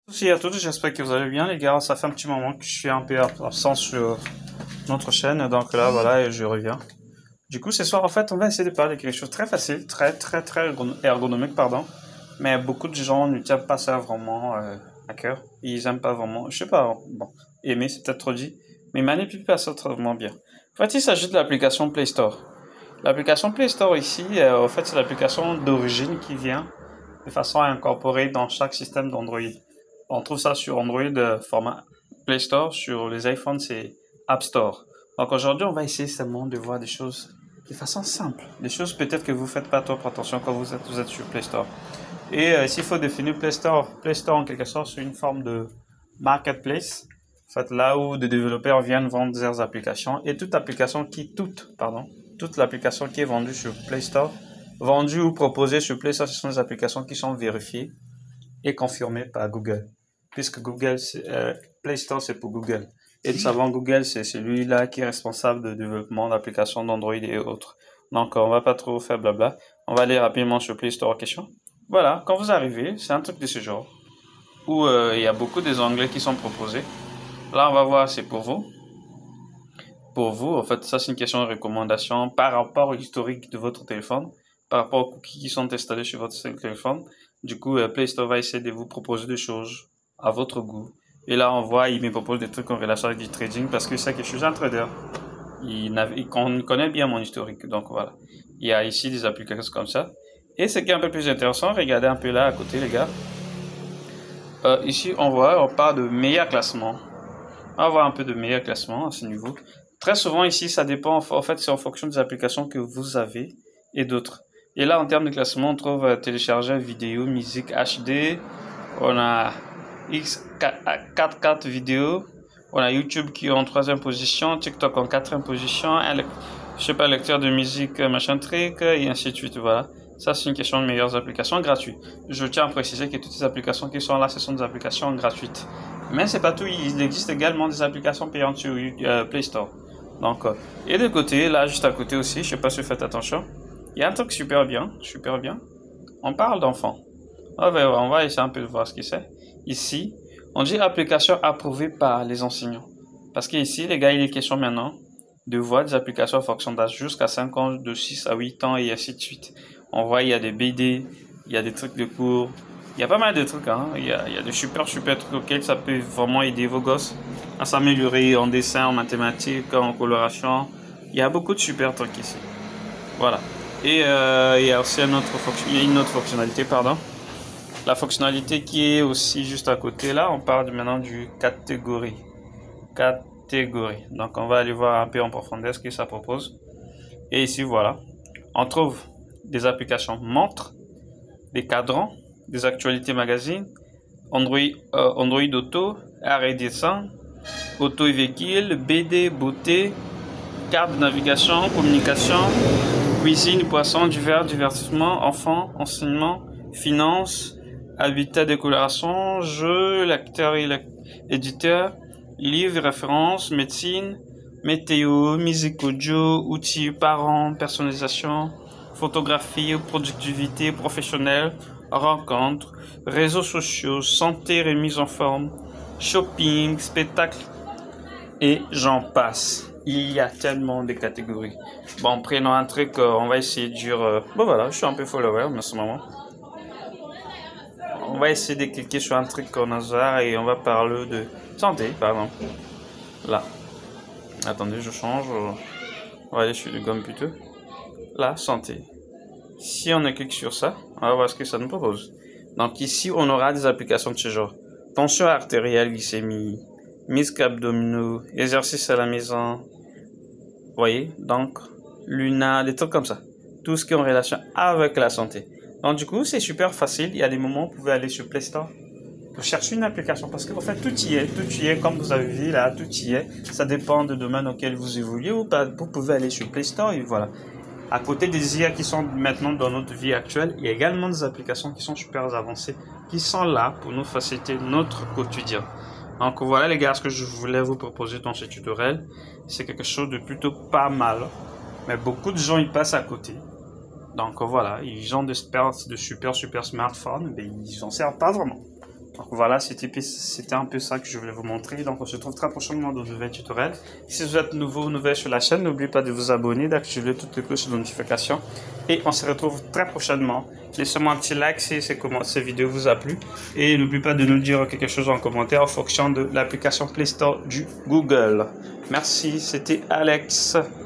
Salut à tous, j'espère que vous allez bien les gars, ça fait un petit moment que je suis un peu absent sur notre chaîne, donc là voilà et je reviens. Du coup ce soir en fait on va essayer de parler de quelque chose de très facile, très ergonomique pardon, mais beaucoup de gens ne tiennent pas ça vraiment à cœur, ils aiment pas vraiment, je sais pas, bon, aimer c'est peut-être trop dit, mais ils manipulent pas ça vraiment bien. En fait il s'agit de l'application Play Store. L'application Play Store ici, en fait c'est l'application d'origine qui vient de façon à incorporer dans chaque système d'Android. On trouve ça sur Android format Play Store, sur les iPhones c'est App Store. Donc aujourd'hui on va essayer seulement de voir des choses de façon simple, des choses peut-être que vous faites pas trop attention quand vous êtes sur Play Store. Et s'il faut définir Play Store en quelque sorte c'est une forme de marketplace, en fait là où des développeurs viennent vendre leurs applications et toute l'application qui est vendue sur Play Store, vendue ou proposée sur Play Store, ce sont des applications qui sont vérifiées et confirmées par Google. Puisque Play Store c'est pour Google. Et nous savons Google c'est celui-là qui est responsable de développement d'applications d'Android et autres. Donc on va pas trop faire blabla. On va aller rapidement sur Play Store en question. Voilà, quand vous arrivez, c'est un truc de ce genre où il y a beaucoup des onglets qui sont proposés. Là on va voir c'est pour vous. Pour vous, en fait, ça c'est une question de recommandation par rapport au historique de votre téléphone, par rapport aux cookies qui sont installés sur votre téléphone. Du coup, Play Store va essayer de vous proposer des choses à votre goût. Et là, on voit, il me propose des trucs en relation avec du trading parce que c'est que je suis un trader. Il connaît bien mon historique, donc voilà. Il y a ici des applications comme ça. Et ce qui est un peu plus intéressant, regardez un peu là à côté, les gars. Ici, on parle de meilleur classement. On va voir un peu de meilleur classement à ce niveau. Très souvent ici, ça dépend, en fait, c'est en fonction des applications que vous avez et d'autres. Et là, en termes de classement, on trouve télécharger vidéo, musique HD. On a X44 vidéos. On a YouTube qui est en 3e position, TikTok en 4e position, je sais pas, lecteur de musique, machin truc, et ainsi de suite, voilà. Ça, c'est une question de meilleures applications gratuites. Je tiens à préciser que toutes les applications qui sont là, ce sont des applications gratuites. Mais c'est pas tout, il existe également des applications payantes sur Play Store. Donc, et de côté, là, juste à côté aussi, je sais pas si vous faites attention, il y a un truc super bien. On parle d'enfants. On va essayer un peu de voir ce que c'est. Ici, on dit application approuvée par les enseignants. Parce que ici, les gars, il est question maintenant de voir des applications en fonction d'âge jusqu'à 5 ans, de 6 à 8 ans et ainsi de suite. On voit, il y a des BD, il y a des trucs de cours. Il y a pas mal de trucs, hein. Il y a des super trucs auxquels ça peut vraiment aider vos gosses à s'améliorer en dessin, en mathématiques, en coloration. Il y a beaucoup de super trucs ici. Voilà. Et il y a aussi une autre fonctionnalité, pardon. La fonctionnalité qui est aussi juste à côté, là, on parle maintenant du catégorie. Donc on va aller voir un peu en profondeur ce que ça propose. Et ici, voilà. On trouve des applications montres, des cadrans, des actualités magazines, Android Auto, art et dessin, auto et véhicule, BD, beauté, carte de navigation, communication, cuisine, poisson, divertissement, enfants, enseignement, finance, habitat, décoration, jeux, lecteur et éditeur, livres, références, médecine, météo, musique audio, outils, parents, personnalisation, photographie, productivité professionnelle, rencontres, réseaux sociaux, santé, remise en forme, shopping, spectacle et j'en passe. Il y a tellement de catégories. Bon, prenons un truc, on va essayer de dire... bon voilà, je suis un peu follower en ce moment. On va essayer de cliquer sur un truc au hasard et on va parler de santé, par exemple. Là. Attendez, je change. On va aller sur le gomme plutôt. Là, santé. Si on clique sur ça, on va voir ce que ça nous propose. Donc ici, on aura des applications de ce genre. Tension artérielle, glycémie, muscles abdominaux, exercice à la maison. Vous voyez? Donc, Luna, des trucs comme ça. Tout ce qui est en relation avec la santé. Donc du coup, c'est super facile. Il y a des moments où vous pouvez aller sur Play Store pour chercher une application. Parce qu'en fait, tout y est. Comme vous avez vu là, tout y est. Ça dépend du domaine auquel vous évoluez. Vous pouvez aller sur Play Store et voilà. À côté des IA qui sont maintenant dans notre vie actuelle, il y a également des applications qui sont super avancées, qui sont là pour nous faciliter notre quotidien. Donc voilà les gars, ce que je voulais vous proposer dans ce tutoriel, c'est quelque chose de plutôt pas mal. Mais beaucoup de gens y passent à côté. Donc voilà, ils ont de super smartphones, mais ils n'en servent pas vraiment. Donc voilà, c'était un peu ça que je voulais vous montrer. Donc on se retrouve très prochainement dans de nouveaux tutoriels. Si vous êtes nouveau ou nouvelle sur la chaîne, n'oubliez pas de vous abonner, d'activer toutes les cloches de notification. Et on se retrouve très prochainement. Laissez-moi un petit like si cette vidéo vous a plu. Et n'oubliez pas de nous dire quelque chose en commentaire en fonction de l'application Play Store du Google. Merci, c'était Alex.